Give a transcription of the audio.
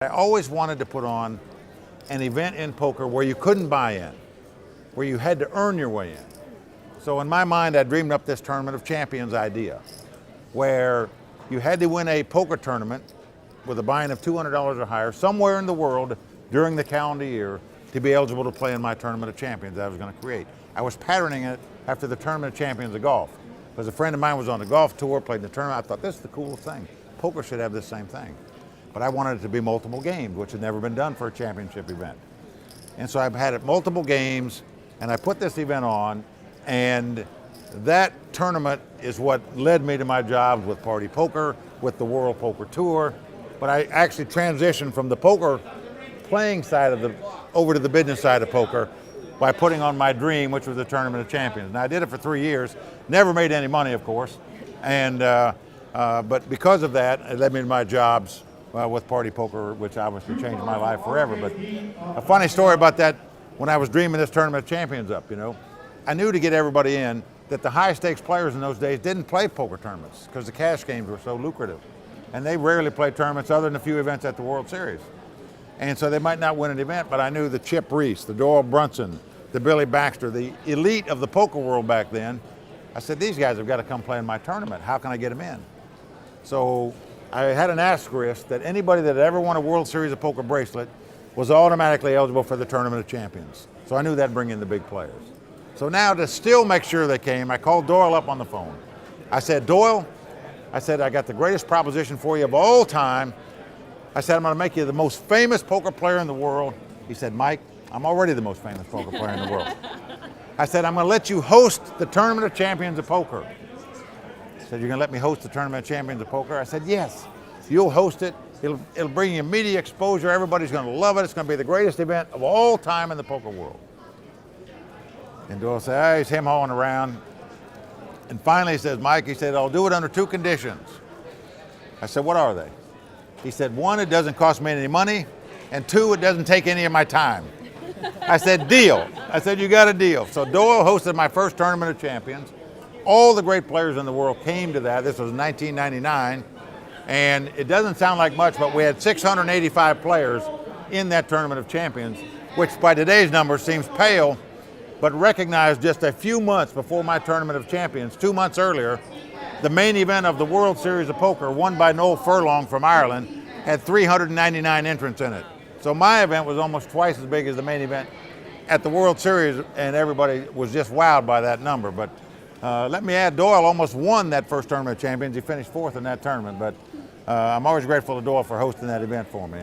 I always wanted to put on an event in poker where you couldn't buy in, where you had to earn your way in. So in my mind, I dreamed up this Tournament of Champions idea, where you had to win a poker tournament with a buy-in of $200 or higher somewhere in the world during the calendar year to be eligible to play in my Tournament of Champions that I was going to create. I was patterning it after the Tournament of Champions of golf, because a friend of mine was on the golf tour, played in the tournament. I thought, this is the coolest thing. Poker should have this same thing. But I wanted it to be multiple games, which had never been done for a championship event. And so I've had it multiple games, and I put this event on, and that tournament is what led me to my jobs with Party Poker, with the World Poker Tour. But I actually transitioned from the poker playing side of over to the business side of poker by putting on my dream, which was the Tournament of Champions. And I did it for 3 years, never made any money, of course. And but because of that, it led me to my jobs with Party Poker, which obviously changed my life forever. But a funny story about that, when I was dreaming this Tournament of Champions up, I knew to get everybody in that the high stakes players in those days didn't play poker tournaments because the cash games were so lucrative. And they rarely played tournaments other than a few events at the World Series. And so they might not win an event, but I knew the Chip Reese, the Doyle Brunson, the Billy Baxter, the elite of the poker world back then. I said, these guys have got to come play in my tournament. How can I get them in? So I had an asterisk that anybody that had ever won a World Series of Poker bracelet was automatically eligible for the Tournament of Champions. So I knew that'd bring in the big players. So now to still make sure they came, I called Doyle up on the phone. I said, Doyle, I got the greatest proposition for you of all time. I said, I'm going to make you the most famous poker player in the world. He said, Mike, I'm already the most famous poker player in the world. I said, I'm going to let you host the Tournament of Champions of Poker. He said, you're going to let me host the Tournament of Champions of Poker? I said, yes. You'll host it. It'll bring you media exposure. Everybody's going to love it. It's going to be the greatest event of all time in the poker world. And Doyle said, he's him-hawing around. And finally he says, Mike, he said, I'll do it under 2 conditions. I said, what are they? He said, 1, it doesn't cost me any money, and 2, it doesn't take any of my time. I said, deal. I said, you got a deal. So Doyle hosted my first Tournament of Champions. All the great players in the world came to that. This was 1999. And it doesn't sound like much, but we had 685 players in that Tournament of Champions, which by today's numbers seems pale, but recognized just a few months before my Tournament of Champions, 2 months earlier, the main event of the World Series of Poker, won by Noel Furlong from Ireland, had 399 entrants in it. So my event was almost twice as big as the main event at the World Series, and everybody was just wowed by that number. But let me add, Doyle almost won that first Tournament of Champions. He finished 4th in that tournament, but I'm always grateful to Doyle for hosting that event for me.